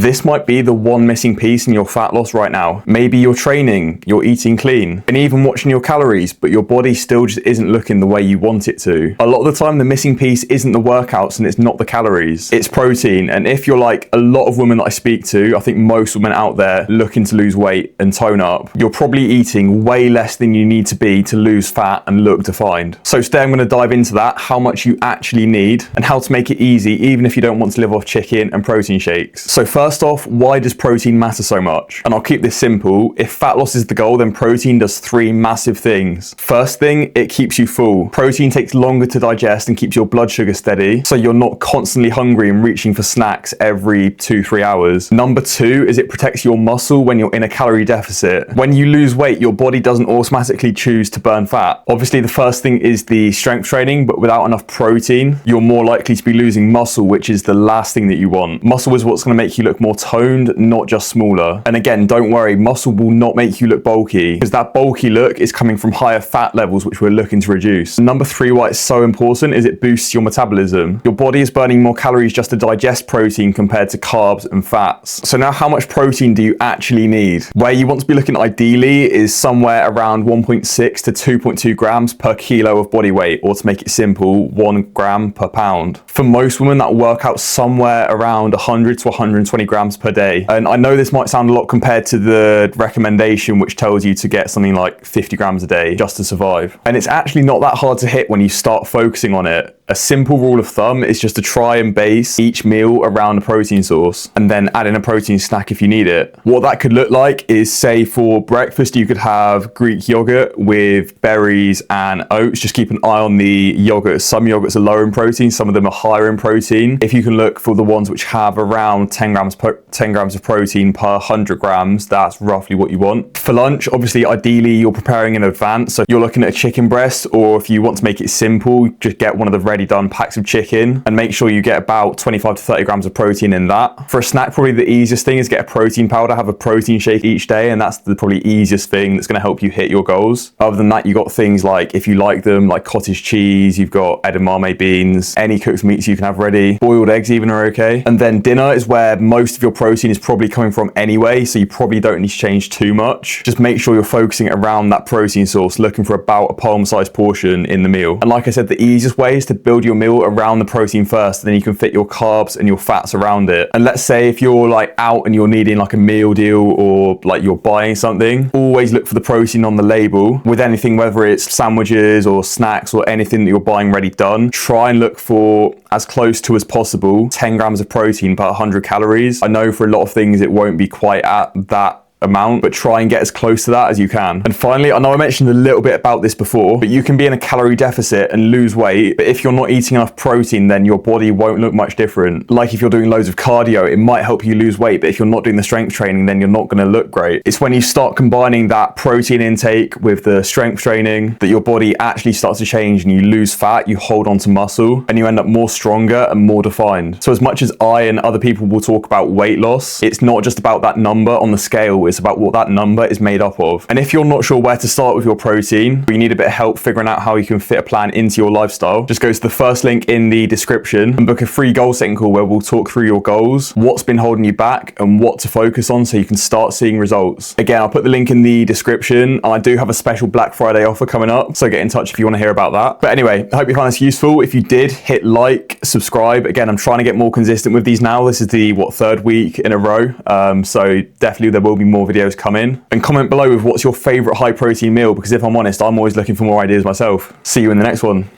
This might be the one missing piece in your fat loss right now. Maybe you're training, you're eating clean, and even watching your calories, but your body still just isn't looking the way you want it to. A lot of the time, the missing piece isn't the workouts and it's not the calories, it's protein. And if you're like a lot of women that I speak to, I think most women out there looking to lose weight and tone up, you're probably eating way less than you need to be to lose fat and look defined. So today I'm going to dive into that, how much you actually need and how to make it easy even if you don't want to live off chicken and protein shakes. So first off, why does protein matter so much? And I'll keep this simple. If fat loss is the goal, then protein does three massive things. First thing, it keeps you full. Protein takes longer to digest and keeps your blood sugar steady, so you're not constantly hungry and reaching for snacks every 2-3 hours. Number two is it protects your muscle when you're in a calorie deficit. When you lose weight, your body doesn't automatically choose to burn fat. Obviously, the first thing is the strength training, but without enough protein, you're more likely to be losing muscle, which is the last thing that you want. Muscle is what's going to make you look more toned, not just smaller. And again, don't worry, muscle will not make you look bulky, because that bulky look is coming from higher fat levels, which we're looking to reduce. Number three, why it's so important is it boosts your metabolism. Your body is burning more calories just to digest protein compared to carbs and fats. So now how much protein do you actually need? Where you want to be looking ideally is somewhere around 1.6 to 2.2 grams per kilo of body weight, or to make it simple, 1 gram per pound. For most women, that will work out somewhere around 100 to 120 grams per day. And I know this might sound a lot compared to the recommendation, which tells you to get something like 50 grams a day just to survive. And it's actually not that hard to hit when you start focusing on it. A simple rule of thumb is just to try and base each meal around a protein source and then add in a protein snack if you need it. What that could look like is, say for breakfast, you could have Greek yogurt with berries and oats. Just keep an eye on the yogurt. Some yogurts are lower in protein, some of them are higher in protein. If you can look for the ones which have around 10 grams of protein per 100 grams, that's roughly what you want. For lunch, obviously, ideally, you're preparing in advance. So you're looking at a chicken breast, or if you want to make it simple, just get one of the ready done packs of chicken and make sure you get about 25 to 30 grams of protein in that. For a snack, probably the easiest thing is get a protein powder, have a protein shake each day, and that's the probably easiest thing that's going to help you hit your goals. Other than that, you got things like, if you like them, like cottage cheese, you've got edamame beans, any cooked meats you can have ready, boiled eggs even are okay. And then dinner is where most of your protein is probably coming from anyway, so you probably don't need to change too much. Just make sure you're focusing around that protein source, looking for about a palm-sized portion in the meal. And like I said, the easiest way is to build your meal around the protein first, and then you can fit your carbs and your fats around it. And let's say if you're like out and you're needing like a meal deal, or like you're buying something, always look for the protein on the label with anything, whether it's sandwiches or snacks or anything that you're buying ready done. Try and look for as close to as possible 10 grams of protein per 100 calories. I know for a lot of things it won't be quite at that amount, but try and get as close to that as you can. And finally, I know I mentioned a little bit about this before, but you can be in a calorie deficit and lose weight, but if you're not eating enough protein, then your body won't look much different. Like if you're doing loads of cardio, it might help you lose weight, but if you're not doing the strength training, then you're not going to look great. It's when you start combining that protein intake with the strength training that your body actually starts to change, and you lose fat, you hold on to muscle, and you end up more stronger and more defined. So as much as I and other people will talk about weight loss, it's not just about that number on the scale, it's about what that number is made up of. And if you're not sure where to start with your protein, or you need a bit of help figuring out how you can fit a plan into your lifestyle, just go to the first link in the description and book a free goal setting call where we'll talk through your goals, what's been holding you back, and what to focus on so you can start seeing results. Again, I'll put the link in the description, and I do have a special Black Friday offer coming up, so get in touch if you want to hear about that. But anyway, I hope you find this useful. If you did, hit like, subscribe. Again, I'm trying to get more consistent with these now. This is the third week in a row, so definitely there will be more videos come in. And comment below with what's your favorite high protein meal, because if I'm honest, I'm always looking for more ideas myself. See you in the next one.